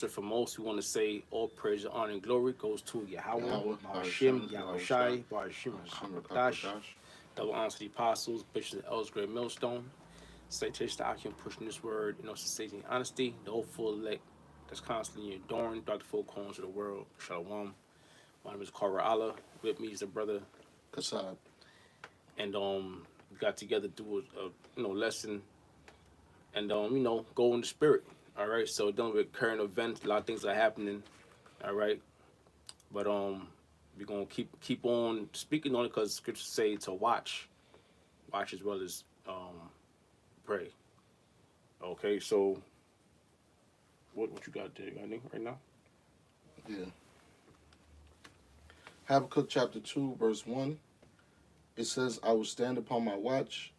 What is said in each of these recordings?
So for most, we want to say all praise, honor, and glory goes to Yahweh, Yahweh, Bahashim, Bahasham, Yahushai, Yahushai, Bahashim, Bahasham, Rakakadash. Rakakadash. Double honor to the apostles, bishops, and elders, great millstone. Citation to Akim pushing this word, sincerity and honesty. The hopeful elect that's constantly enduring throughout the full corners of the world. Shalom. My name is Kara Allah. With me is the brother, Kasad. and we got together to do a lesson, and go in the spirit. All right. So dealing with current events, a lot of things are happening. All right. But we're gonna keep on speaking on it because scriptures say to watch as well as pray. Okay, so what you got there? You got anything right now? Yeah. Habakkuk chapter 2, verse 1. It says, I will stand upon my watch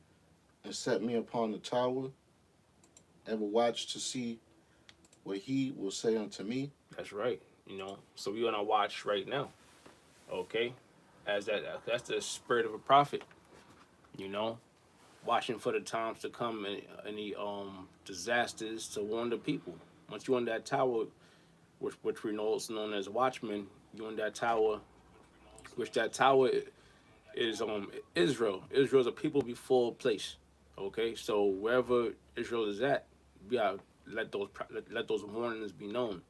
and set me upon the tower and will watch to see what he will say unto me. That's right. So we're on our watch right now. Okay, as that's the spirit of a prophet. You know, watching for the times to come and any disasters to warn the people. Once you're on that tower, which we know is known as watchmen, you're on that tower, which that tower is Israel. Israel's a people before place. Okay, so wherever Israel is at, we gotta let those warnings be known,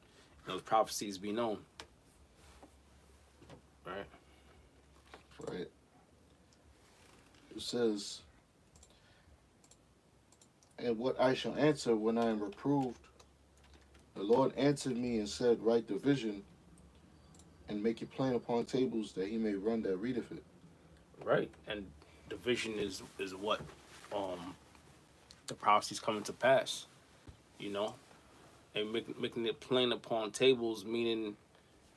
those prophecies be known. Right. Right. It says, and what I shall answer when I am reproved. The Lord answered me and said, write the vision and make it plain upon tables that he may run that readeth it. Right. And the vision is what um the prophecies coming to pass. You know, and making it plain upon tables, meaning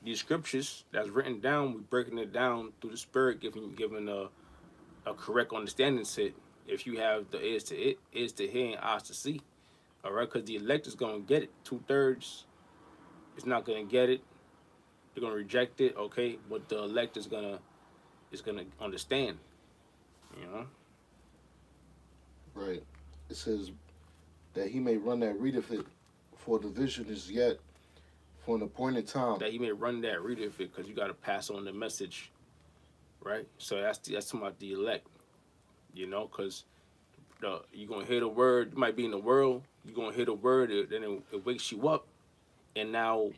these scriptures that's written down, we breaking it down through the Spirit, giving a correct understanding to it. If you have the ears to hear and eyes to see, all right, because the elect is gonna get it. 2/3 is not gonna get it. They're gonna reject it, okay. But the elect is gonna understand. You know, Right. It says that he may run that readeth it, for the vision is yet for an appointed time. that he may run that reader of it, because you got to pass on the message, right? So that's talking about the elect. Because you're gonna hear the word. You might be in the world. You're gonna hear the word. Then it wakes you up, and now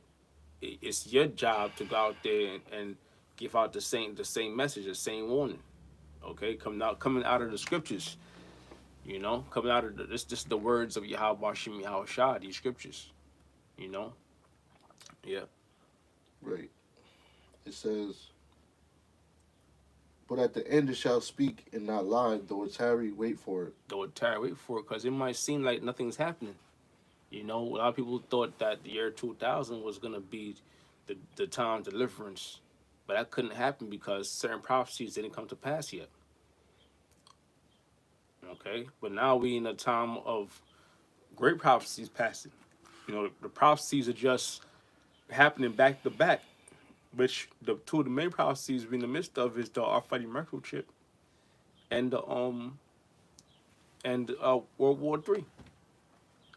it's your job to go out there and give out the same message, the same warning. Okay, coming out of the scriptures. Coming out of this the words of Yahweh Shem Yahweh Shah, these scriptures. You know, yeah. Right. It says, but at the end it shall speak and not lie, though it tarry, wait for it. Though it tired, wait for it, because it might seem like nothing's happening. A lot of people thought that the year 2000 was gonna be the time of deliverance, but that couldn't happen because certain prophecies didn't come to pass yet. Okay, but now we in a time of great prophecies passing. The prophecies are just happening back to back, which the two of the main prophecies we're in the midst of is the Almighty microchip and the World War III,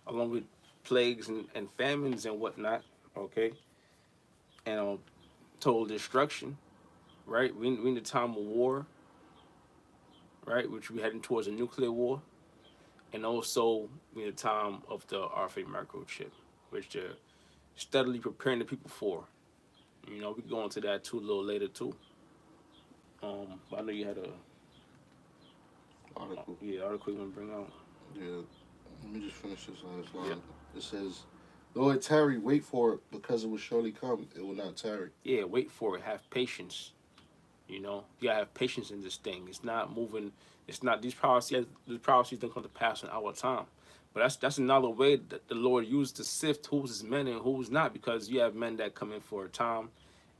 along with plagues and famines and whatnot. Okay, and total destruction. Right, we in the time of war. Right, which we heading towards a nuclear war, and also we in the time of the RFA microchip, which they're steadily preparing the people for. We go into that too a little later too. But I know you had a Article. yeah article you want to bring out. Yeah. Let me just finish this last Yeah, line. It says, though it tarry, wait for it, because it will surely come. It will not tarry. yeah. Wait for it. Have patience. You gotta have patience in this thing. It's not moving. It's not these prophecies don't come to pass in our time. But that's another way that the Lord used to sift who's his men and who's not, because you have men that come in for a time.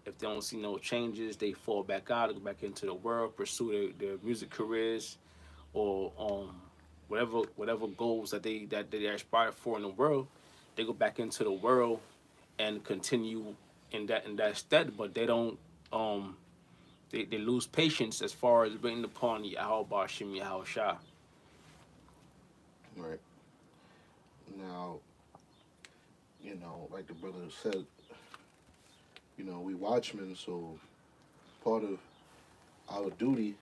If they don't see no changes, they fall back out, go back into the world, pursue their music careers, or whatever goals that they aspire for in the world. They go back into the world and continue in that stead, but they don't they lose patience as far as waiting upon Yahweh Bashim Yahweh Shah. Right. Now, like the brother said, we watchmen, so part of our duty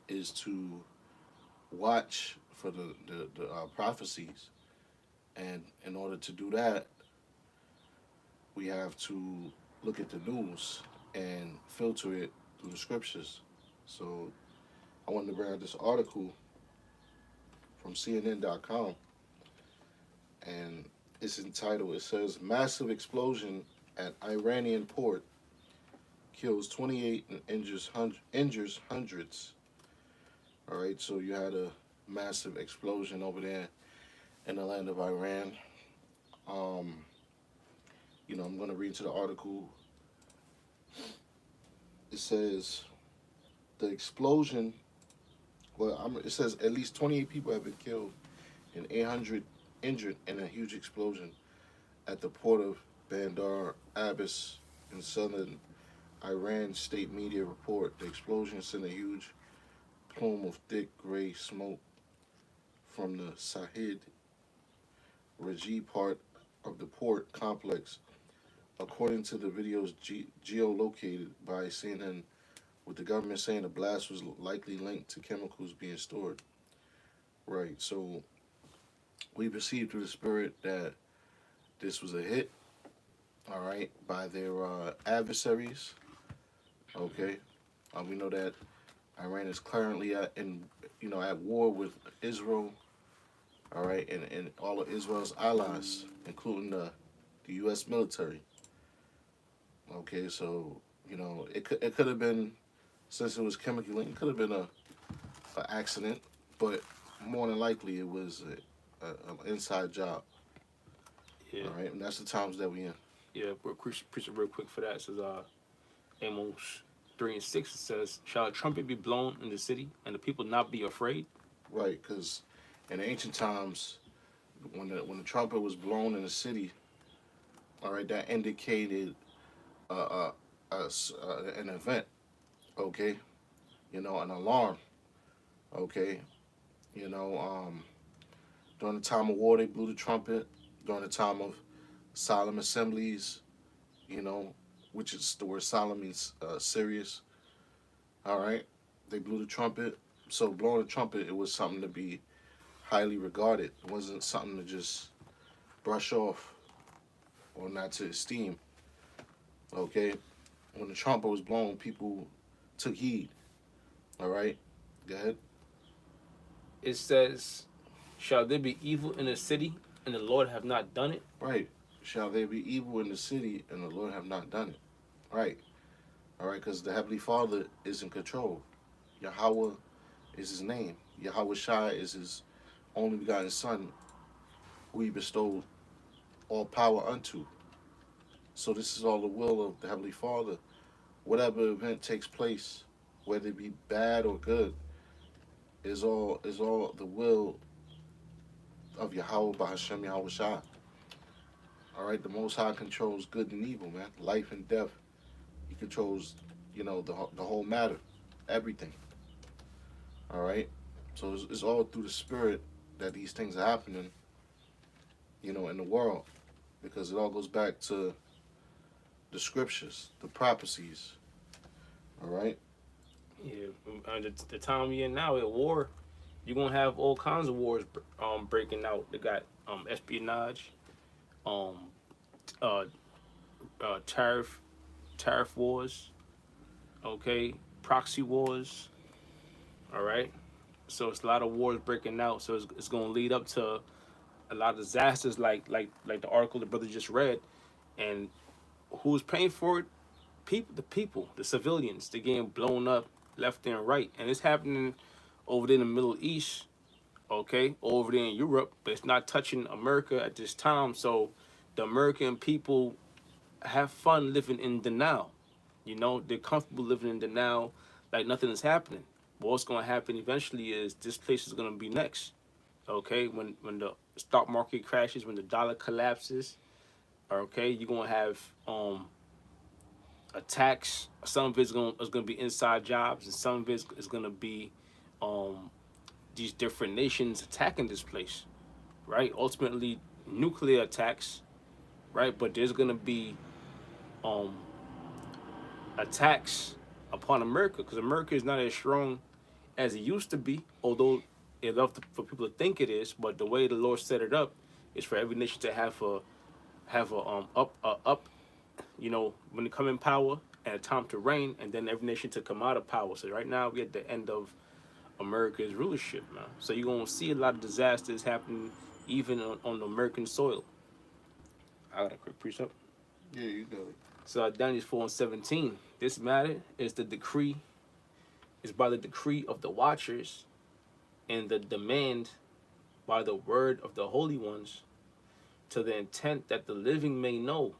is to watch for the prophecies, and in order to do that, we have to look at the news and filter it through the scriptures. So I wanted to bring out this article from CNN.com, and it's entitled. It says massive explosion at Iranian port kills 28 and injures hundreds. All right, so you had a massive explosion over there in the land of Iran. Um, I'm going to read to the article. It says the explosion. Well, it says at least 28 people have been killed and 800 injured in a huge explosion at the port of Bandar Abbas in southern Iran. State media report the explosion sent a huge plume of thick gray smoke from the Sahid Raji part of the port complex, according to the videos geolocated by CNN, with the government saying the blast was likely linked to chemicals being stored. Right, so we perceived through the spirit that this was a hit, all right, by their adversaries. Okay, we know that Iran is currently at war with Israel, all right, and all of Israel's allies, including the U.S. military. Okay, so it could have been, since it was chemical linked, it could have been a accident, but more than likely it was an inside job. Yeah, All right, and that's the times that we in. yeah. We'll preach it real quick for that. It says Amos 3:6. It says, "Shall a trumpet be blown in the city, and the people not be afraid?" Right, because in ancient times, when the trumpet was blown in the city, all right, that indicated uh, uh, an event. Okay, an alarm. Okay, you know, um, during the time of war, they blew the trumpet. During the time of solemn assemblies, you know, which is the word solemn means serious. All right, they blew the trumpet. So blowing the trumpet, it was something to be highly regarded. It wasn't something to just brush off or not to esteem. Okay, when the trumpet was blown, people took heed. All right, go ahead. It says, "Shall there be evil in the city, and the Lord have not done it?" Right, shall there be evil in the city and the Lord have not done it? Right, all right, because the Heavenly Father is in control. Yahweh is his name. Yahweh Shai is his only begotten Son, who he bestowed all power unto. So this is all the will of the Heavenly Father. Whatever event takes place, whether it be bad or good, is all the will of Yahweh Bahashem Yahweh Shai. All right, the Most High controls good and evil, man. Life and death. He controls, the whole matter, everything. All right, so it's all through the Spirit that these things are happening, in the world, because it all goes back to the scriptures, the prophecies. All right. Yeah, and the time we in now at war, you're gonna have all kinds of wars breaking out. They got espionage, um uh tariff wars, okay, proxy wars. All right, so it's a lot of wars breaking out. So it's gonna lead up to a lot of disasters, like the article the brother just read, and who's paying for it? People, the civilians. They're getting blown up left and right, and it's happening over there in the Middle East, okay, over there in Europe, but it's not touching America at this time. So the American people have fun living in denial. They're comfortable living in denial, like nothing is happening. But what's going to happen eventually is this place is going to be next. Okay, when the stock market crashes, when the dollar collapses, okay, you're going to have attacks. Some of it's going to be inside jobs, and some of it is going to be um, these different nations attacking this place. Right? Ultimately, nuclear attacks. right? But there's gonna be um attacks upon America because America is not as strong as it used to be, although it love for people to think it is. But the way the Lord set it up is for every nation to have a up, when they come in power and a time to reign, and then every nation to come out of power. So right now we're at the end of America's rulership, man. So you're gonna see a lot of disasters happening even on the American soil. I got a quick precept. Yeah, you got it. So Daniel 4:17. This matter is by the decree of the watchers and the demand by the word of the holy ones, to the intent that the living may know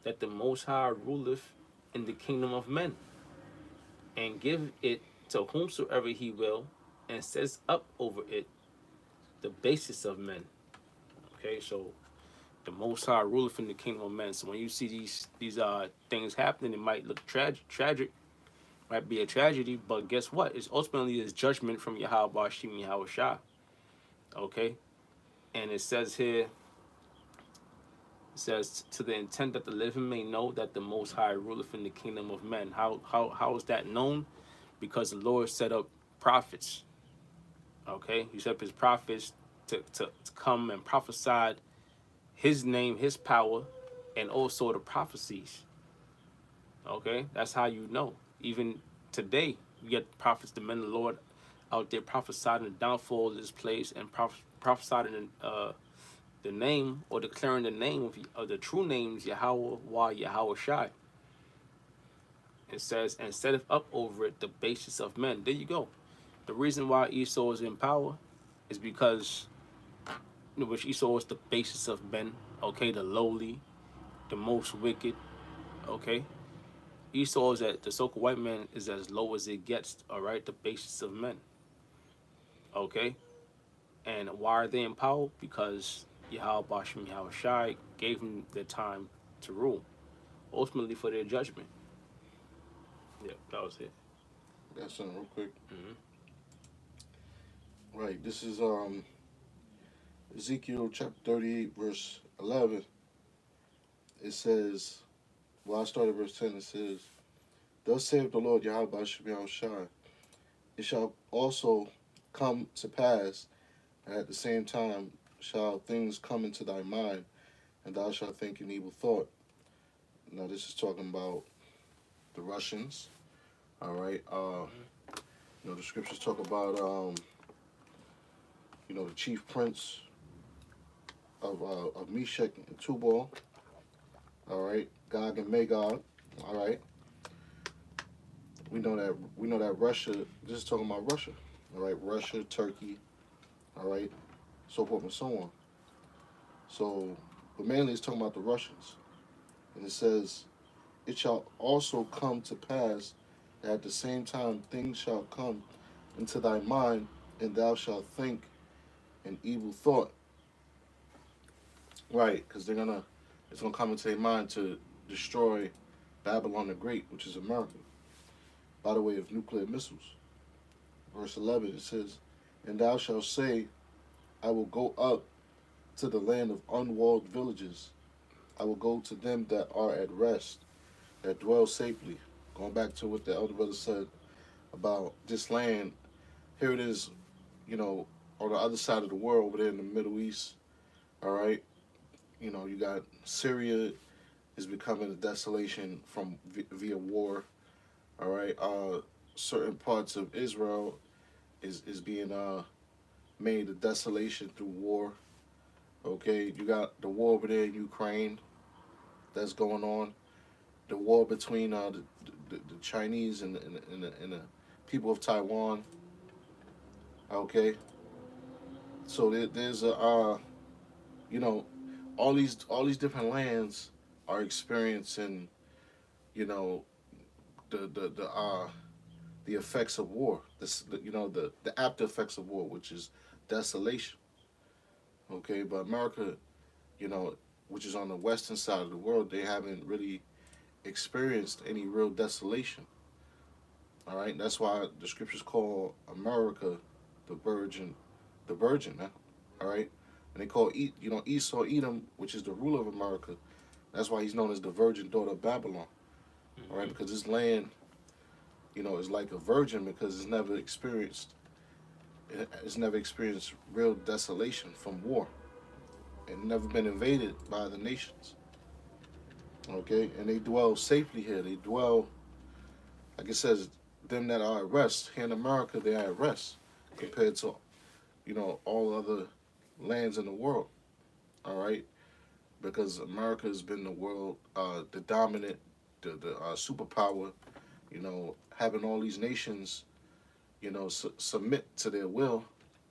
that the Most High ruleth in the kingdom of men, and give it to whomsoever he will, and sets up over it the basis of men. Okay, so the Most High ruleth in the kingdom of men. So when you see these things happening, it might look tragic, might be a tragedy, but guess what? It's ultimately is judgment from Yahweh Bashim Yahweh Shah. Okay, and it says here, it says, to the intent that the living may know that the Most High ruleth in the kingdom of men. How is that known? Because the Lord set up prophets. Okay, He set up His prophets to come and prophesy His name, His power, and also the prophecies. Okay, that's how you know. Even today, you get prophets, the men of the Lord, out there prophesying the downfall of this place and prophesying the name or declaring the name of the true names Yahweh Wah Yahweh Shai. It says, and set up over it the basis of men. There you go. The reason why Esau is in power is because, which Esau is the basis of men. Okay, the lowly, the most wicked. Okay, Esau is at the so-called white man is as low as it gets. All right, the basis of men. Okay, and why are they in power? Because Yahweh Bashim Yahweh Shai gave them the time to rule, ultimately for their judgment. Yeah, that was it. Got something real quick. Mm-hmm. Right. This is Ezekiel chapter 38, verse 11. It says, well, I started verse 10. It says, thus saith the Lord Yahweh Shem Shai, it shall also come to pass, and at the same time shall things come into thy mind, and thou shalt think an evil thought. Now, this is talking about the Russians. All right. The scriptures talk about, the chief prince of Meshach and Tubal. All right, Gog and Magog. All right, we know that Russia. This is talking about Russia. All right, Russia, Turkey. All right, so forth and so on. So, but mainly it's talking about the Russians, and it says, "It shall also come to pass that at the same time things shall come into thy mind, and thou shalt think an evil thought." Right, because it's gonna come into their mind to destroy Babylon the Great, which is America, by the way of nuclear missiles. Verse 11, it says, and thou shalt say, I will go up to the land of unwalled villages. I will go to them that are at rest, that dwell safely. Going back to what the elder brother said about this land, here it is, you know, on the other side of the world, over there in the Middle East. All right, you got Syria is becoming a desolation from via war. All right, certain parts of Israel is being made a desolation through war. Okay, you got the war over there in Ukraine that's going on. The war between the Chinese and the people of Taiwan. Okay, so there's a you know all these different lands are experiencing you know the effects of war. The after effects of war, which is desolation. Okay, but America, you know, which is on the western side of the world, they haven't really experienced any real desolation. All right, that's why the scriptures call America the virgin. All right, and they call Esau Edom, which is the ruler of America. That's why he's known as the virgin daughter of Babylon. All right, Hmm. because this land, is like a virgin because it's never experienced real desolation from war and never been invaded by other nations. Okay, and they dwell safely here. They dwell, like it says, them that are at rest. Here in America, they are at rest Yeah. compared to all other lands in the world. All right, because America has been the world, the dominant, the superpower. Having all these nations, submit to their will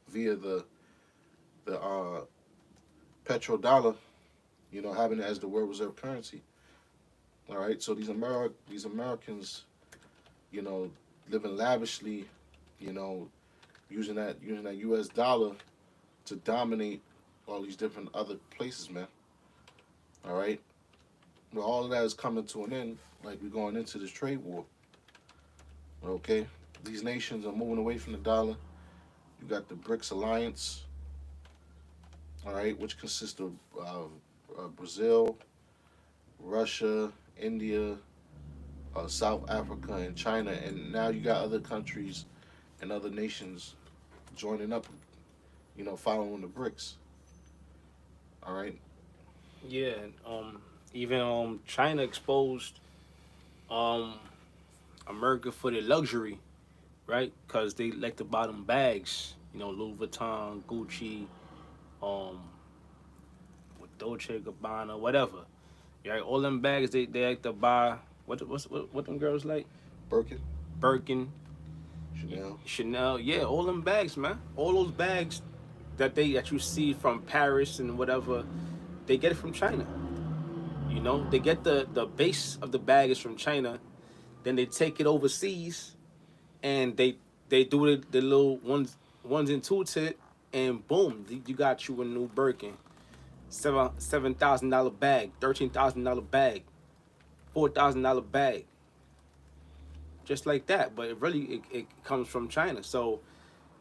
via the petrodollar. Having it as the world reserve currency. All right, so these Americans, you know, living lavishly, you know, using that U.S. dollar to dominate all these different other places, man. All right, but all of that is coming to an end. Like we're going into this trade war. Okay, these nations are moving away from the dollar. You got the BRICS alliance, all right, which consists of Brazil, Russia, India, South Africa, and China, and now you got other countries and other nations joining up. Following the BRICS. All right, Yeah, and even China exposed um America for their luxury, right? Because they like to buy them bags, Louis Vuitton, Gucci, um, with Dolce Gabbana, whatever. Right, all them bags they like to buy. What them girls like? Birkin, Birkin, Chanel. Chanel. Yeah, all them bags, man. All those bags that you see from Paris and whatever, they get it from China. They get the base of the bag is from China. Then they take it overseas and they do the little ones and two to it, and boom, you got you a new Birkin. $7,000 bag, $13,000 bag, $4,000 bag, just like that. But it really it comes from China. So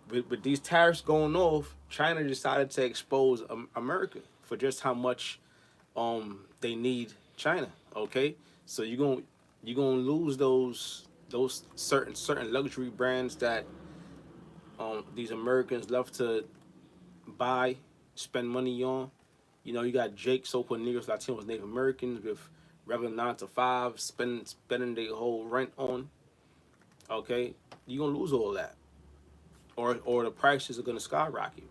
with these tariffs going off, China decided to expose America for just how much they need China. Okay, so you're gonna lose those certain luxury brands that these Americans love to buy, spend money on. You got Jake, so-called Negros, Latinos, Native Americans with regular 9 to 5, spending their whole rent on. Okay, you're gonna lose all that, or the prices are gonna skyrocket.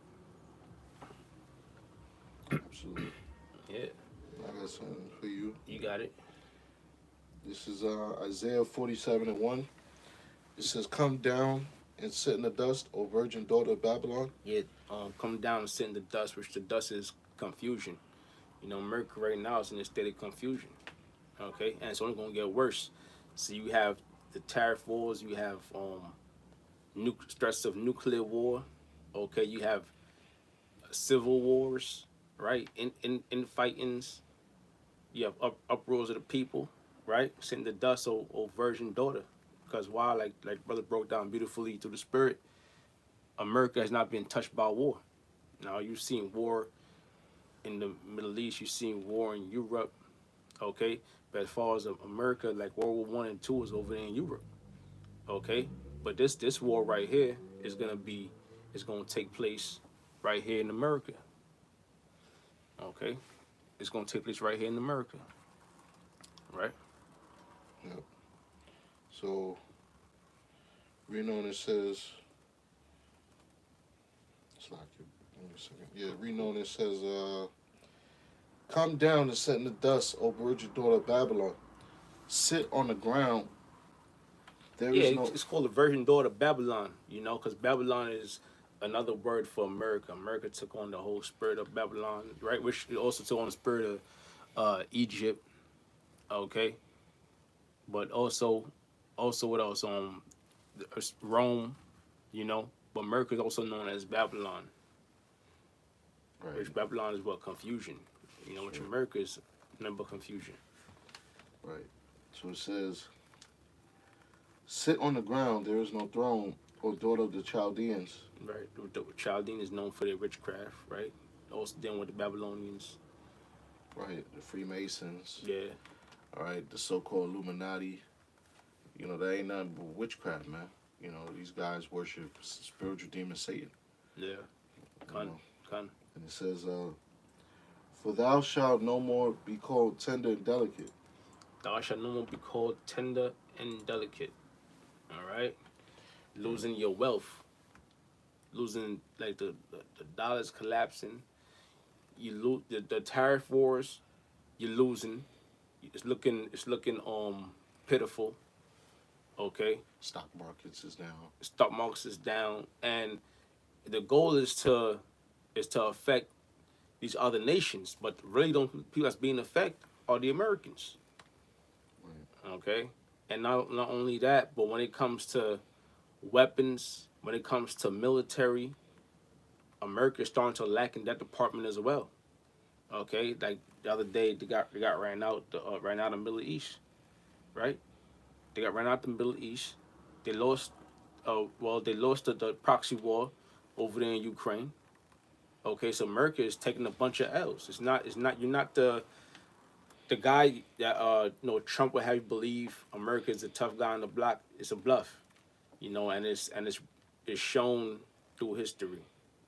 Absolutely. Yeah, I got something for you. you got it. This is Isaiah 47:1. It says, "Come down and sit in the dust, O virgin daughter of Babylon." Yeah, come down and sit in the dust, which the dust is confusion. Mercury right now is in a state of confusion. Okay, and it's only gonna get worse. So you have the tariff wars, you have threats of nuclear war. Okay, you have civil wars, right? In fightings, you have uproars of the people, right? Sitting the dust, or virgin daughter, because why? Like brother broke down beautifully through the spirit. America has not been touched by war. Now you've seen war in the Middle East, you've seen war in Europe, okay. But as far as America, like World War I and II is over there in Europe, okay. But this war right here is gonna take place right here in America, okay. It's gonna take place right here in America, right? Yep. So reading on it says, it's like, give me a second. Yeah, reading on it says, "Come down and sit in the dust, O virgin daughter of Babylon. Sit on the ground. There Yeah, is it's, no." it's called the virgin daughter of Babylon, because Babylon is another word for America. America took on the whole spirit of Babylon, right? Which also took on the spirit of Egypt, okay. But also what else? Rome, But America is also known as Babylon, Right. which Babylon is what confusion, which Sure. America is number confusion. Right. So it says, "Sit on the ground. There is no throne, O daughter of the Chaldeans." Right, the Chaldean is known for their witchcraft, right? Also dealing with the Babylonians. right? The Freemasons, Yeah, all right, the so-called Illuminati. You know, that ain't nothing but witchcraft, man. You know, these guys worship spiritual demon Satan. yeah. You Con, know, con. and it says, "For thou shalt no more be called tender and delicate." Thou shalt no more be called tender and delicate. All right, Right. losing your wealth, losing like the dollar's collapsing. You lose the tariff wars. You're losing. It's looking pitiful. Okay, Stock markets is down. stock market is down, and the goal is to affect these other nations, but really don't people that's being affected are the Americans. Right. Okay, and not only that, but when it comes to weapons, when it comes to military, America is starting to lack in that department as well. Okay, like the other day they got ran out of the Middle East, right? They got ran out the Middle East. They lost, they lost the proxy war over there in Ukraine. Okay, so America is taking a bunch of L's. It's not you're not the guy that Trump would have you believe America is a tough guy on the block. It's a bluff, and it's shown through history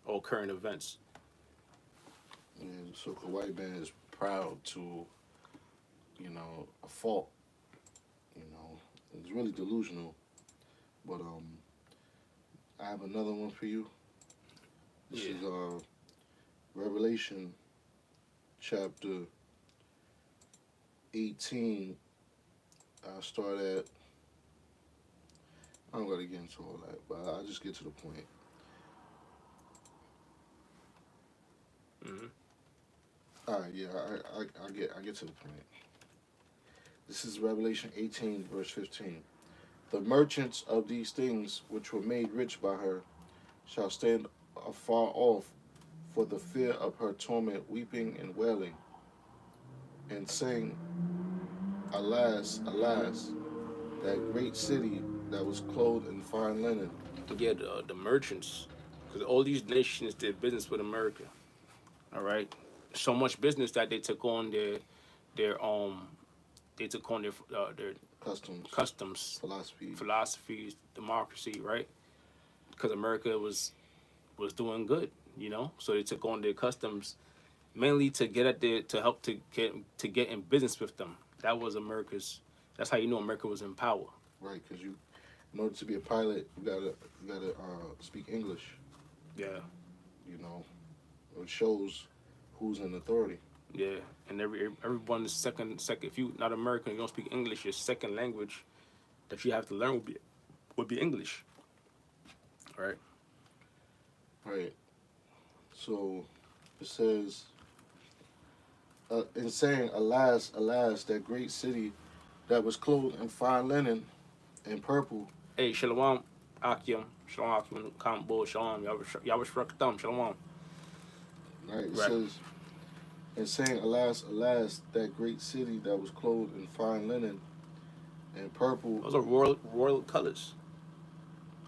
or current events. And the so-called white man is proud to, a fault. You know, it's really delusional. But I have another one for you. This Yeah, is Revelation chapter 18. I start at. I don't gotta get into all that, but I'll just get to the point. hmm All right, yeah, I get to the point. This is Revelation 18, verse 15. The merchants of these things which were made rich by her shall stand afar off for the fear of her torment, weeping and wailing, and saying, Alas, alas, that great city that was clothed in fine linen. yeah, the merchants, because all these nations did business with America. All right, so much business that their they took on their Customs, customs, philosophy. philosophies, democracy, right? Because America was doing good, so they took on their customs mainly to get at their to help to get in business with them. That was America's. That's how you know America was in power. Right? Because in order to be a pilot, you gotta speak English. Yeah, You know, it shows who's in authority. yeah, and everyone's second. If you not American, you don't speak English. Your second language that you have to learn would be English, right? Right. So it says, in saying, Alas, alas, that great city that was clothed in fine linen and purple. Hey, shalom, Akim, Kambo, shalom, Yawash Rakam, shalom. Right. It Right. says, in saying, Alas, alas, that great city that was clothed in fine linen and purple. Those are royal colors,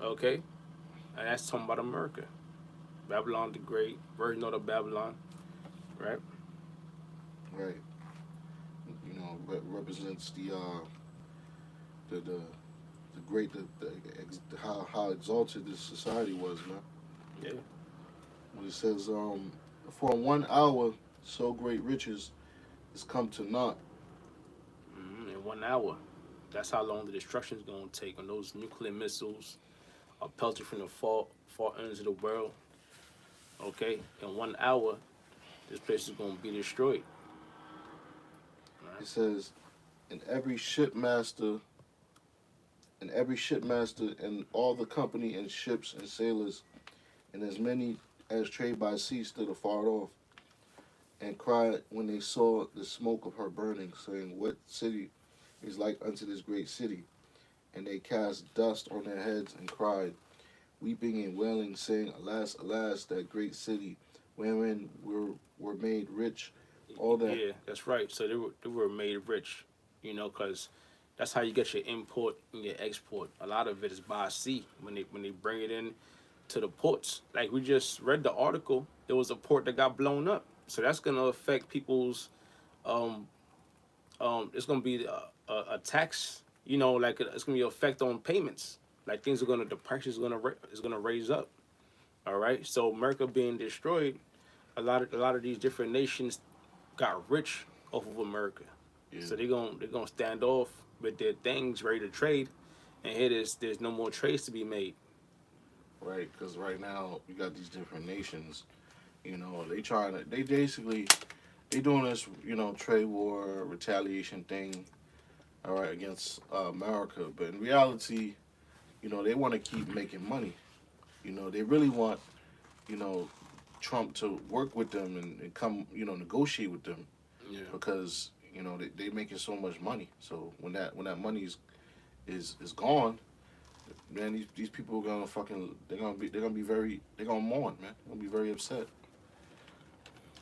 okay? And that's talking about America. Babylon the Great, version of Babylon, right? Right. Represents the great how exalted this society was, man. Yeah. When it says, for 1 hour, so great riches is come to naught. In 1 hour. That's how long the destruction is going to take when those nuclear missiles are pelted from the far ends of the world. Okay, in 1 hour, this place is going to be destroyed. Right? It says, and every shipmaster and all the company and ships and sailors and as many as trade by sea stood afar off and cried when they saw the smoke of her burning, saying, What city is like unto this great city? And they cast dust on their heads and cried, weeping and wailing, saying, Alas, alas, that great city, wherein were made rich all that. Yeah, that's right. So they were made rich, because that's how you get your import and your export. A lot of it is by sea when they bring it in to the ports. Like we just read the article, there was a port that got blown up. So that's gonna affect people's um it's gonna be a tax. You know, like it's gonna be an effect on payments. Like things are gonna the price is gonna raise up. All right. So America being destroyed, a lot of these different nations got rich off of America. Yeah. So they're gonna stand off with their things ready to trade, and here there's no more trades to be made. Right. Because right now you got these different nations. They basically they doing this trade war retaliation thing. All right, against America, but in reality, they want to keep making money. They really want you know Trump to work with them and come negotiate with them Yeah. because they making so much money. So when that money is gone, man, these people are gonna fucking they're gonna be very they're gonna mourn, man. They're gonna be very upset.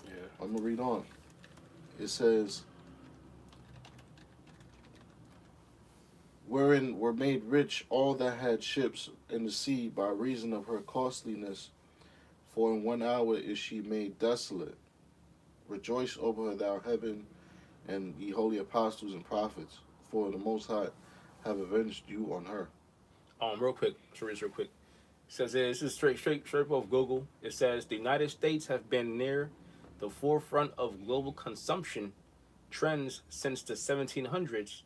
Yeah. I'm gonna read on. It says, "Wherein were made rich all that had ships in the sea by reason of her costliness, for in 1 hour is she made desolate. Rejoice over her, thou heaven, and ye holy apostles and prophets, for the Most High have avenged you on her." Real quick, real quick. It says this is straight off Google. It says the United States have been near the forefront of global consumption trends since the 1700s,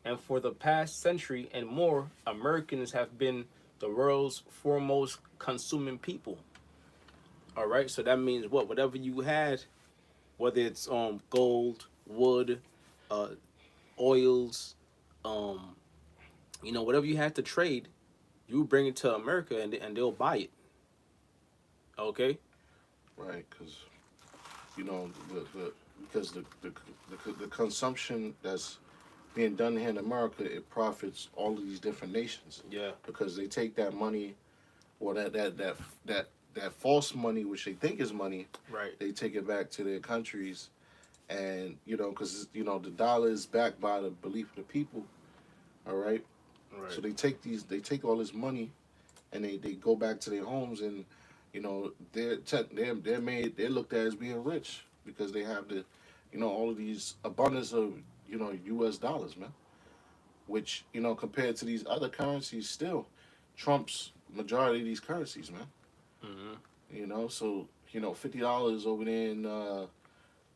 and for the past century and more, Americans have been the world's foremost consuming people. All right, so that means what? Whatever you had, whether it's gold, wood, uh, oils, um, whatever you had to trade, you bring it to America and they'll buy it. Okay. Right? Because the because the consumption that's being done here in America, it profits all of these different nations Yeah. because they take that money or that that false money, which they think is money, Right. they take it back to their countries, and because the dollar is backed by the belief of the people. All right, so Right. they take all this money and they go back to their homes, and they're looked at as being rich because they have the all of these abundance of U.S. dollars, man. Which compared to these other currencies, still trumps majority of these currencies, man. Mm-hmm. So $50 over there in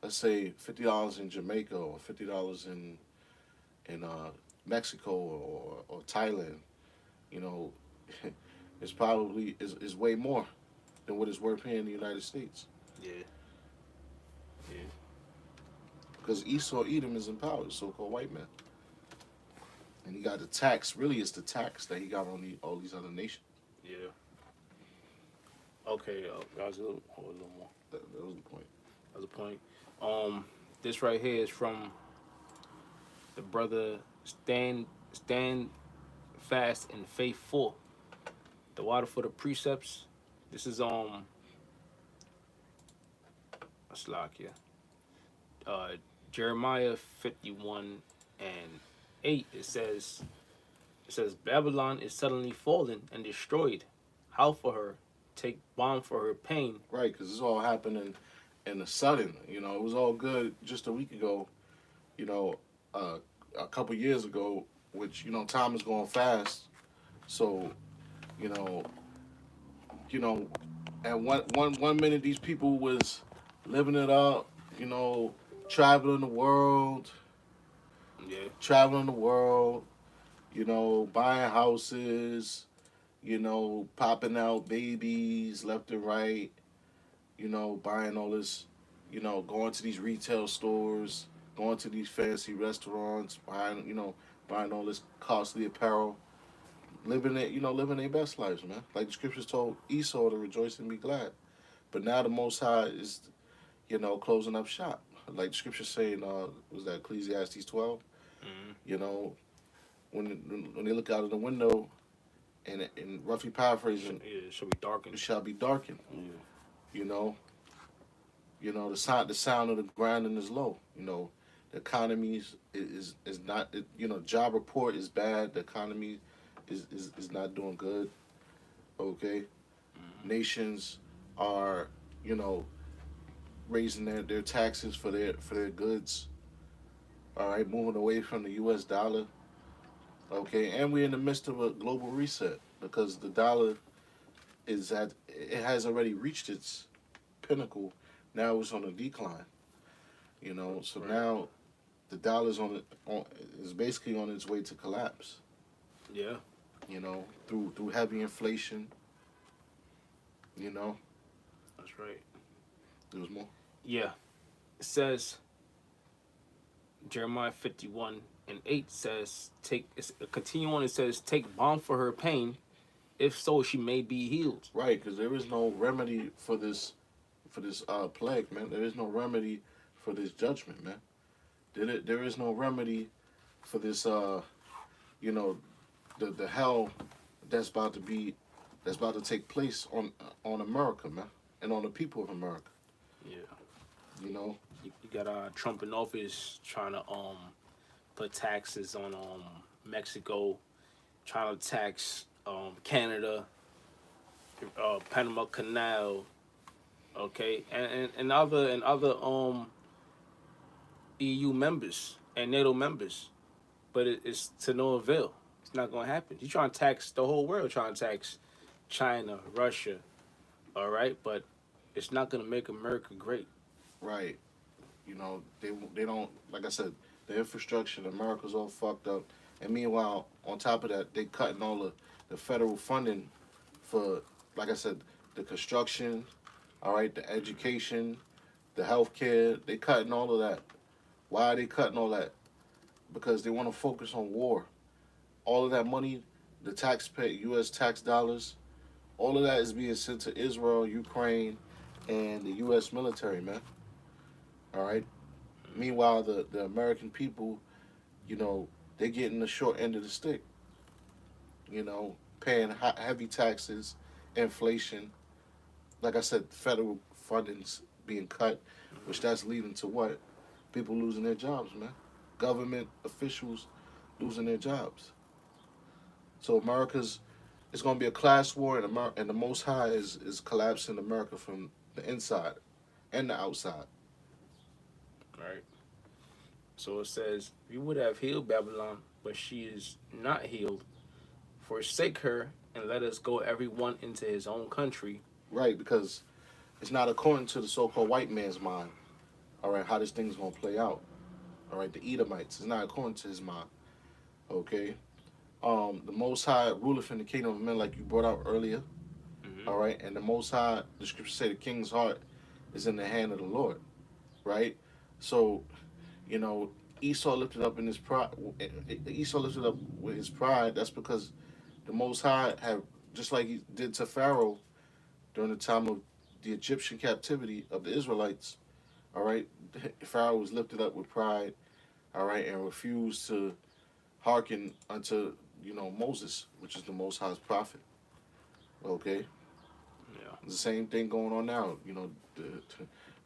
let's say $50 in Jamaica or $50 in Mexico or Thailand, you know, it's probably is way more than what it's worth here in the United States. Yeah. Yeah. Because Esau Edom is in power, the so-called white man, and he got the tax. Really, it's the tax that he got on all these other nations. Yeah. Okay. Guys, hold a little more. That was the point. That's a point. Um, this right here is from the brother Stand Fast and Faithful. The water for the precepts. This is a Slakia. Uh, Jeremiah 51:8. It says Babylon is suddenly fallen and destroyed. How for her? Take balm for her pain. Right, because this all happened in the sudden. It was all good just a week ago. You know, uh, a couple years ago, which time is going fast. So you know, you know, at one minute these people was living it up. You know, traveling the world, Yeah. traveling the world. Buying houses. Popping out babies left and right. Buying all this. Going to these retail stores, going to these fancy restaurants, buying all this costly apparel, living their best lives, man. Like the scriptures told Esau to rejoice and be glad. But now the Most High is, closing up shop. Like the scripture saying, was that Ecclesiastes 12? Mm-hmm. You know, when they look out of the window, and roughly paraphrasing, It should be it darkened. shall be darkened. Yeah. You know, the sound of the grinding is low. The economy is not. Job report is bad. The economy is not doing good. Okay, Mm-hmm. nations are you know raising their taxes for their goods. All right, moving away from the U.S. dollar. Okay, and we're in the midst of a global reset because the dollar is at it has already reached its pinnacle. Now it's on a decline. So Right. now the dollar's on is basically on its way to collapse. Yeah, Through heavy inflation. You know, that's right. there was more. Yeah. It says Jeremiah 51:8 says, take it's continue on, it says, take balm for her pain, if so she may be healed. Right, because there is no remedy for this plague, man. There is no remedy for this judgment, man. There is no remedy for this you know the hell that's about to be that's about to take place on America, man, and on the people of America. Yeah. You know, You got Trump in office trying to put taxes on Mexico, trying to tax Canada, Panama Canal, okay, and other EU members and NATO members, but it's to no avail. It's not gonna happen. He's trying to tax the whole world, trying to tax China, Russia, all right, but it's not gonna make America great. right? They don't, like I said, the infrastructure in America's all fucked up, and meanwhile, on top of that, they cutting all the federal funding for, like I said, the construction, all right, the education, the healthcare. They cutting all of that. Why are they cutting all that? Because they want to focus on war. All of that money, the taxpayer, U.S. tax dollars, all of that is being sent to Israel, Ukraine, and the U.S. military, man. All right. Meanwhile, the American people, they're getting the short end of the stick. Paying heavy taxes, inflation. Like I said, federal funding's being cut, which that's leading to what? People losing their jobs, man. Government officials losing their jobs. So America's it's going to be a class war, and and the Most High is collapsing America from the inside and the outside. Right. So it says, "We would have healed Babylon, but she is not healed. Forsake her, and let us go every one into his own country." Right, because it's not according to the so-called white man's mind. All right, how this thing's going to play out. All right, the Edomites. It's not according to his mind. Okay. The Most High ruleth in the kingdom of men, like you brought out earlier. Hmm. All right, and the Most High, the scriptures say, the king's heart is in the hand of the Lord. Right. So you know, Esau lifted up in his pride. Esau lifted up with his pride. That's because the Most High have, just like he did to Pharaoh during the time of the Egyptian captivity of the Israelites. All right, Pharaoh was lifted up with pride. All right, and refused to hearken unto Moses, which is the Most High's prophet. Okay, Yeah. the same thing going on now.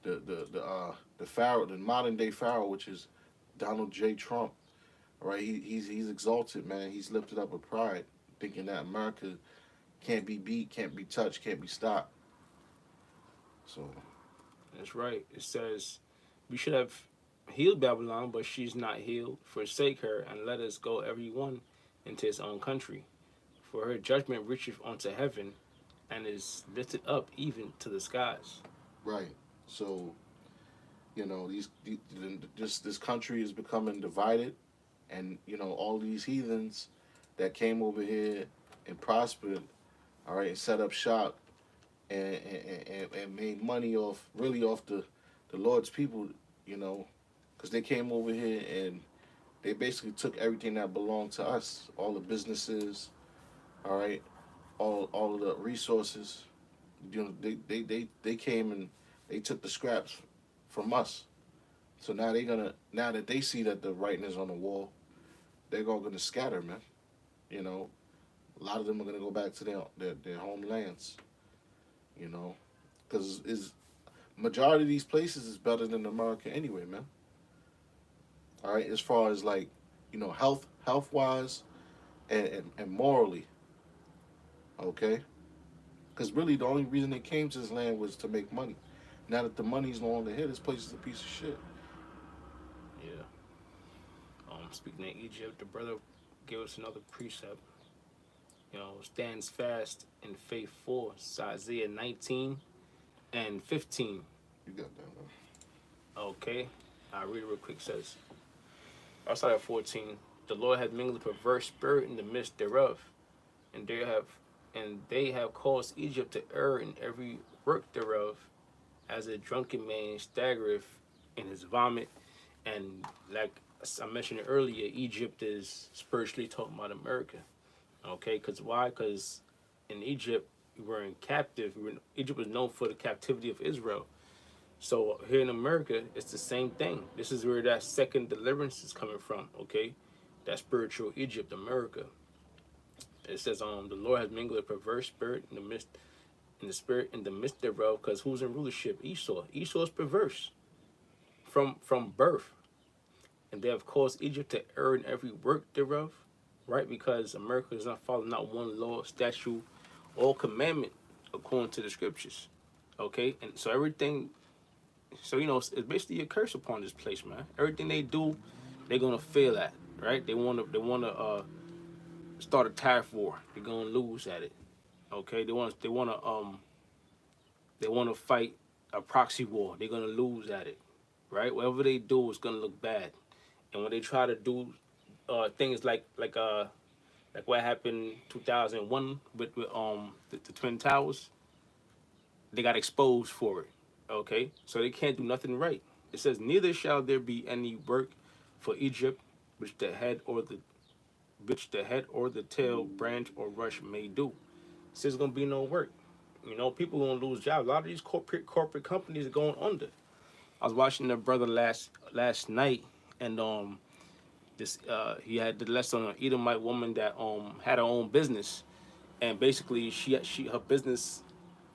The Pharaoh, the modern day Pharaoh, which is Donald J. Trump. All right, he's exalted, man. He's lifted up with pride, thinking that America can't be beat, can't be touched, can't be stopped. So That's right. It says, "We should have healed Babylon, but she's not healed. Forsake her, and let us go every one into his own country. For her judgment reacheth unto heaven, and is lifted up even to the skies." right, so this country is becoming divided, and all these heathens that came over here and prospered, all right, and set up shop and made money off the Lord's people, because they came over here and they basically took everything that belonged to us, all the businesses, all right, all of the resources. They came and they took the scraps from us. So now that they see that the writing is on the wall, they're all gonna scatter, man. You know, a lot of them are gonna go back to their homelands. You know, because is majority of these places is better than America anyway, man. All right, as far as like, health wise and morally, okay. Because really, the only reason they came to this land was to make money. Now that the money's no longer here, this place is a piece of shit. Yeah. Speaking of Egypt, the brother gave us another precept. Stands fast in faith for. It's Isaiah 19 and 15. You got that, man. Okay, I'll read it real quick. It says, I'll start at 14. The Lord hath mingled a perverse spirit in the midst thereof, and they have caused Egypt to err in every work thereof, as a drunken man staggereth in his vomit. And like I mentioned earlier, Egypt is spiritually talking about America. Okay, because why? Because in Egypt, we were in captive. Egypt was known for the captivity of Israel. So here in America, it's the same thing. This is where that second deliverance is coming from. Okay, that spiritual Egypt, America. It says, the Lord has mingled a perverse spirit in the midst thereof. Because who's in rulership? Esau. Esau is perverse from birth, and they have caused Egypt to err in every work thereof. Right, because America is not following not one law, statute, or commandment according to the scriptures. Okay, and so everything, so it's basically a curse upon this place, man. Everything they do, they're gonna fail at. Right, they wanna start a tariff war. They're gonna lose at it. Okay, they wanna fight a proxy war. They're gonna lose at it. Right, whatever they do is gonna look bad. And when they try to do things like what happened 2001 with the Twin Towers, they got exposed for it. Okay, so they can't do nothing right. It says, neither shall there be any work for Egypt, which the head or the tail, branch or rush may do. It says, gonna be no work. People gonna lose jobs. A lot of these corporate companies are going under. I was watching the brother last night, and this he had the lesson on an Edomite woman that had her own business, and basically her business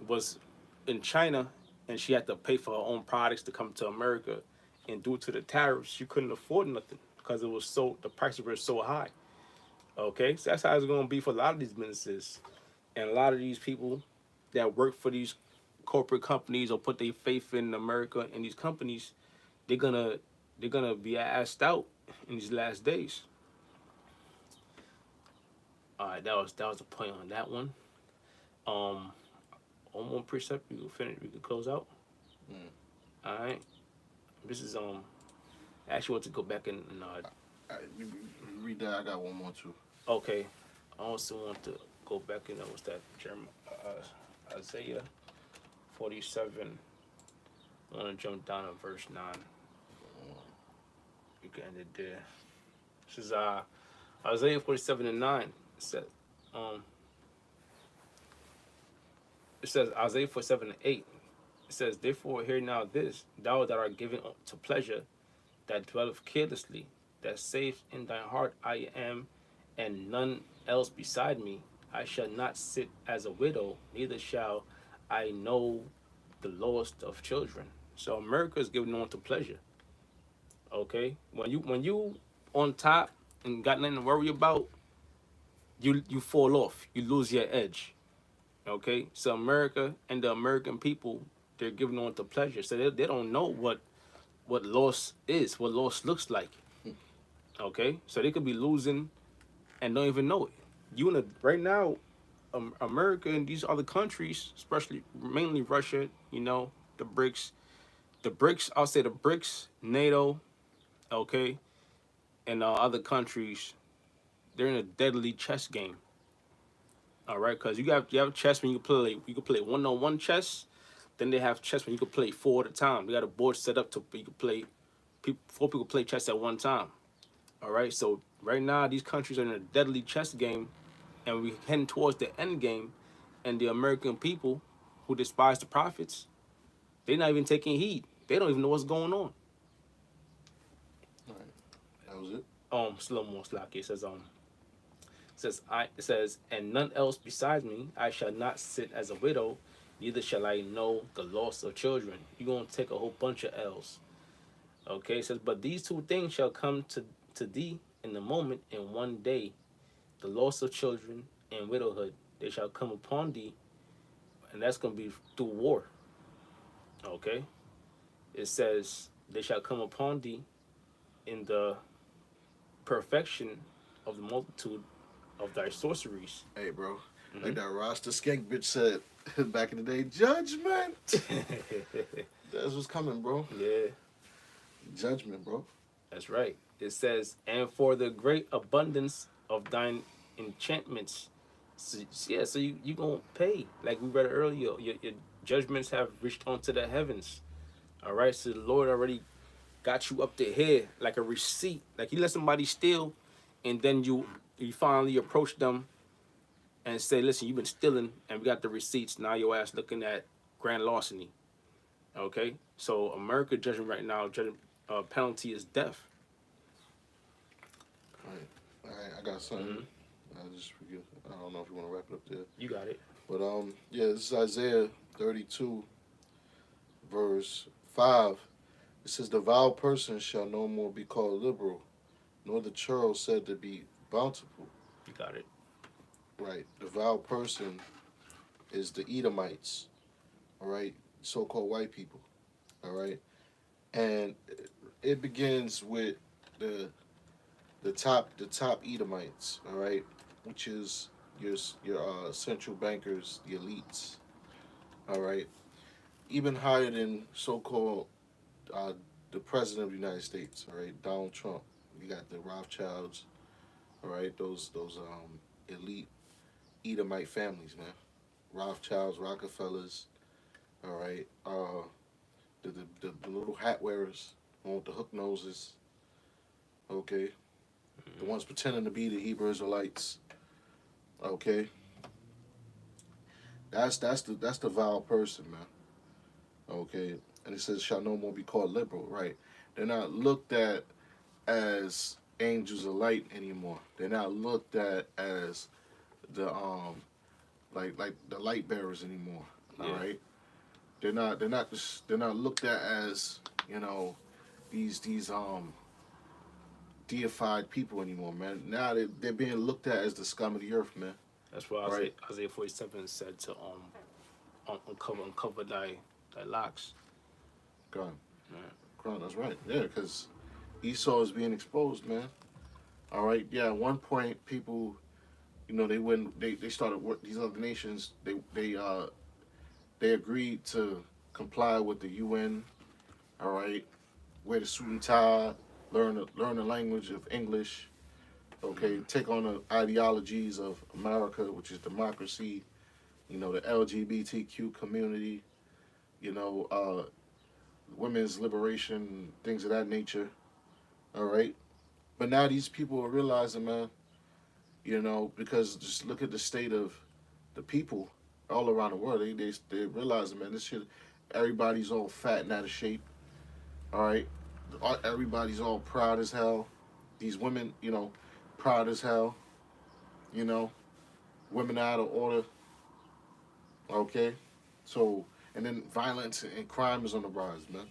was in China, and she had to pay for her own products to come to America, and due to the tariffs, she couldn't afford nothing because the prices were so high. Okay, so that's how it's gonna be for a lot of these businesses, and a lot of these people that work for these corporate companies or put their faith in America and these companies, they're gonna be asked out in these last days. All right, that was the point on that one. Um, One more precept, we can finish. We can close out. Mm. All right. This is I actually want to go back You read that. I got one more too. okay. I also want to go back in. What's that? Isaiah 47. I want to jump down to verse 9. You can end it there. This is Isaiah 47 and 9. Um it says Isaiah 47 and 8. It says, therefore hear now this, thou that art given to pleasure, that dwelleth carelessly, that saith in thy heart, I am, and none else beside me. I shall not sit as a widow, neither shall I know the lowest of children. So America is giving on to pleasure. Okay, when you on top and got nothing to worry about, you fall off. You lose your edge. Okay, so America and the American people, they're giving on to pleasure. So they don't know what loss is, what loss looks like. Okay, so they could be losing and don't even know it. Right now, America and these other countries, especially mainly Russia, the BRICS. I'll say the BRICS, NATO, okay, and other countries. They're in a deadly chess game. All right, because you have chess when you can play 1-on-1 chess. Then they have chess when you can play four at a time. They got a board set up to you can play. Four people play chess at one time. All right, so right now these countries are in a deadly chess game, and we're heading towards the end game. And the American people, who despise the prophets, they're not even taking heed. They don't even know what's going on. All right. That was it. Slow mo slack. It says, and none else besides me, I shall not sit as a widow, neither shall I know the loss of children. You're gonna take a whole bunch of L's. Okay, it says, but these two things shall come to thee in the moment, in one day, the loss of children and widowhood. They shall come upon thee, and that's gonna be through war. Okay, it says they shall come upon thee in the perfection of the multitude of thy sorceries. Hey, bro. Like Hmm. that Rasta Skank bitch said back in the day, judgment. That's what's coming, bro. Yeah, Judgment, bro. that's right. It says, and for the great abundance of thine enchantments. So, yeah, so you gonna pay. Like we read earlier, your judgments have reached onto the heavens. All right, so the Lord already got you up to here like a receipt. Like he let somebody steal, and then you finally approach them and say, "Listen, you've been stealing, and we got the receipts. Now your ass looking at grand larceny." Okay, so America judging right now, judging penalty is death. All right. All right, I got something. Hmm. I just forget. I don't know if you want to wrap it up there. You got it. But yeah, this is Isaiah 32, verse 5. It says, "The vile person shall no more be called liberal, nor the churl said to be bountiful." You got it. Right. The vile person is the Edomites, all right? So called white people, all right? And it begins with the the top Edomites, all right, which is your central bankers, the elites, all right, even higher than so-called uh, the president of the United States, all right, Donald Trump. You got the Rothschilds, all right, those elite Edomite families, man. Rothschilds, Rockefellers, all right, the little hat wearers, with the hook noses, okay, the ones pretending to be the Hebrew Israelites, okay. That's the vile person, man. Okay, and it says shall no more be called liberal. Right? They're not looked at as angels of light anymore. They're not looked at as the like the light bearers anymore. All Yeah, right. They're not looked at as you know these deified people anymore, man. Now they're being looked at as the scum of the earth, man. that's what Right? Isaiah 47 said to uncover thy locks. God, Yeah. God, that's right. Yeah, because Esau is being exposed, man. All right. Yeah. At one point, people, they went. They started these other nations. They agreed to comply with the UN. All right. Wear the suit and tie. Learn the language of English. Okay. Mm-hmm. Take on the ideologies of America, which is democracy. The LGBTQ community. You know, uh, women's liberation, things of that nature. All right. But now these people are realizing, man, because just look at the state of the people all around the world. They realize, man, this shit. Everybody's all fat and out of shape. All right, everybody's all proud as hell. These women, proud as hell. You know, women are out of order. Okay, so and then violence and crime is on the rise, man.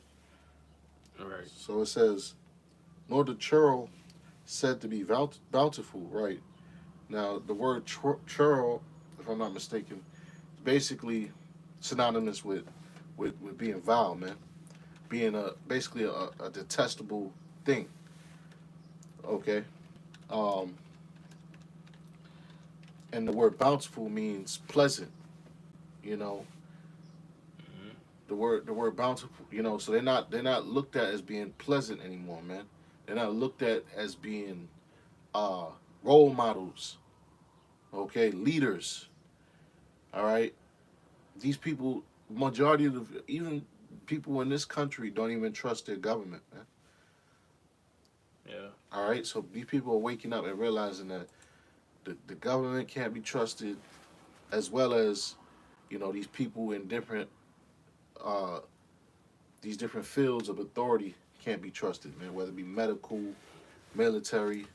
All right. So it says, nor the churl said to be bountiful. Right now, the word churl, if I'm not mistaken, is basically synonymous with being vile, man. Being basically a detestable thing. Okay. Um, and the word bountiful means pleasant. You know, Mm-hmm. the word bountiful. So they're not looked at as being pleasant anymore, man. They're not looked at as being uh, role models. Okay, leaders. All right. These people, majority of even people in this country don't even trust their government, man. Yeah. All right. So these people are waking up and realizing that the government can't be trusted, as well as these people in uh, different fields of authority can't be trusted, man. Whether it be medical, military,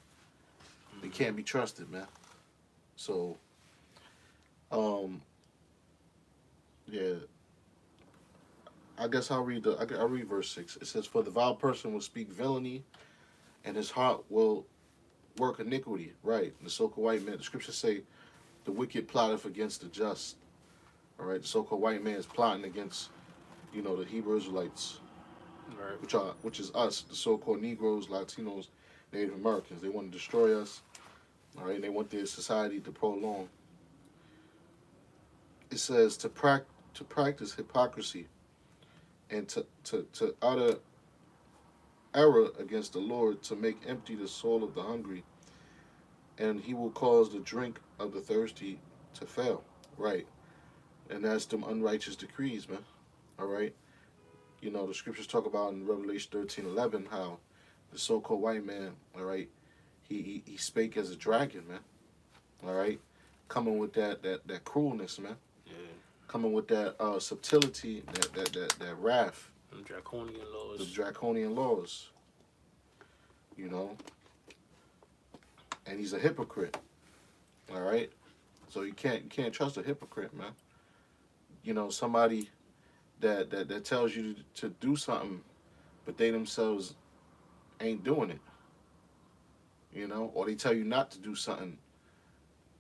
they Mm-hmm. can't be trusted, man. So, um, yeah, I guess I'll read verse 6. It says, "For the vile person will speak villainy, and his heart will work iniquity." Right, the so-called white man. The scriptures say, "The wicked plotteth against the just." All right, the so-called white man is plotting against the Hebrew Israelites, Right. which is us, the so-called Negroes, Latinos, Native Americans. They want to destroy us. All right, and they want their society to prolong. It says to practice hypocrisy and to utter error against the Lord, to make empty the soul of the hungry, and he will cause the drink of the thirsty to fail. Right. And that's them unrighteous decrees, man. All right. You know, the scriptures talk about in Revelation 13:11 how the so called white man, all right, he spake as a dragon, man. All right. Coming with that cruelness, man. Yeah. Coming with that subtlety, that wrath, Them draconian the laws. draconian laws, you know, and he's a hypocrite. All right. So you can't trust a hypocrite, man. You know, somebody that tells you to do something, but they themselves ain't doing it. You know, or they tell you not to do something,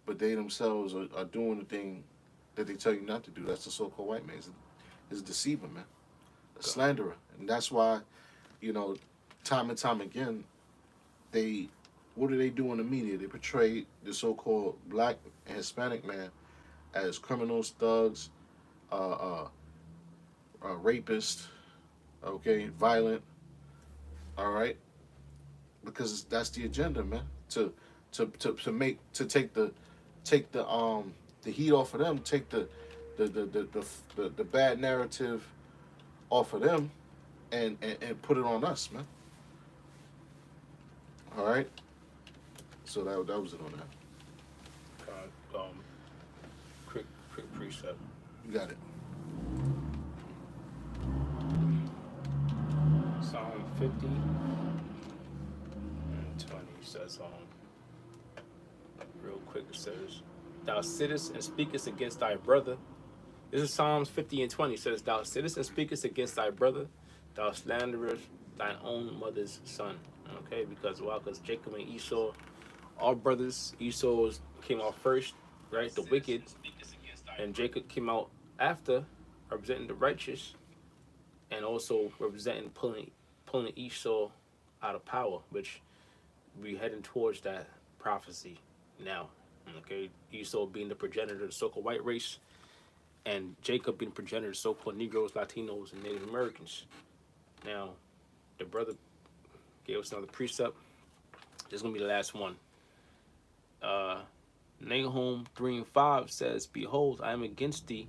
but they themselves are doing the thing that they tell you not to do. That's the so-called white man. Is a deceiver, man, a God. slanderer, and that's why you know, time and time again, they what do they do in the media? They portray the so-called black and Hispanic man as criminals, thugs, uh, uh, rapists, okay, violent, all right, because that's the agenda, man. To make to take the heat off of them, take the bad narrative off of them, and put it on us, man. All right. So that was it on that. God. Quick precept. You got it. Psalm 50:20 says, real quick, it says, Thou sittest and speakest against thy brother. This is Psalms 50:20. It says, Thou sittest and speakest against thy brother, thou slanderest thine own mother's son. Okay, because why? Because Jacob and Esau, all brothers. Esau came out first, right? The wicked, and Jacob came out after, representing the righteous, and also representing pulling Esau out of power, which we heading towards that prophecy now. Okay, Esau being the progenitor of the so-called white race, and Jacob being the progenitor of so-called Negroes, Latinos, and Native Americans. Now, the brother gave us another precept. This is gonna be the last one. Uh, Nahum 3:5 says, "Behold, I am against thee,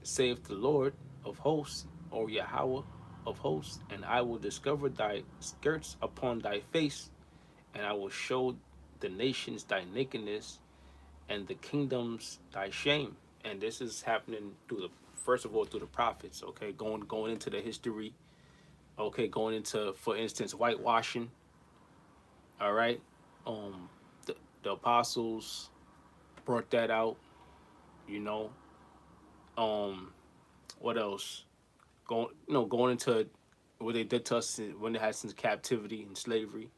saith the Lord of hosts, or Yahweh of hosts, and I will discover thy skirts upon thy face, and I will show the nations thy nakedness, and the kingdoms thy shame." And this is happening through the first of all through the prophets. Okay, going into the history. Okay, going into, for instance, whitewashing. All right, um, the apostles brought that out. You know, um, what else? Going into what they did to us when they had since captivity and slavery,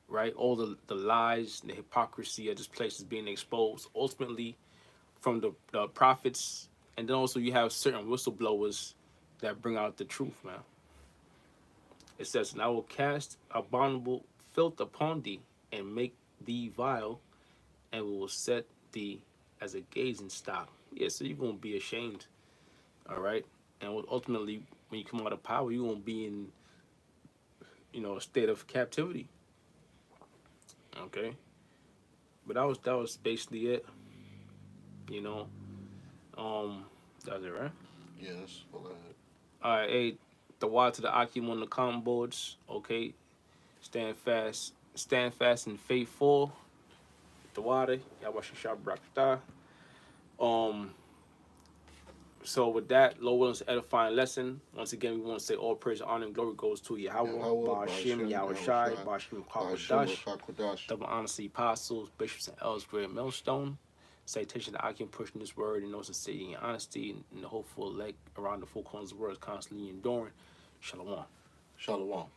right? All the lies, the hypocrisy of this place is being exposed ultimately from the prophets, and then also you have certain whistleblowers that bring out the truth, man. It says, "And I will cast abominable filth upon thee, and make thee vile, and we will set thee as a gazing stock." Yeah, so you're gonna be ashamed, all right. And ultimately, when you come out of power, you're gonna be in, a state of captivity. Okay, but that was basically it. You know, um, that's it, right? Yeah, that's all I had. All right, hey, the water to the Akim on the comm boards. Okay, stand fast and faithful. The water, Yawashishab Brakta. Um, so with that, Lord willing, edifying lesson. Once again, we want to say all praise, honor, and glory goes to Yahweh, Yahweh, Ba'ashim, Ba'ashem, Yahushai, Yahushai, Ba'ashim, Ba'ashem, Kwakwadash, Rakakwadash. double honor to the apostles, bishops, and elders, great millstone. Citation to Akim pushing this word in no sincerity and honesty, and the hopeful elect around the four corners of the world, constantly enduring. Shalom. Shalom.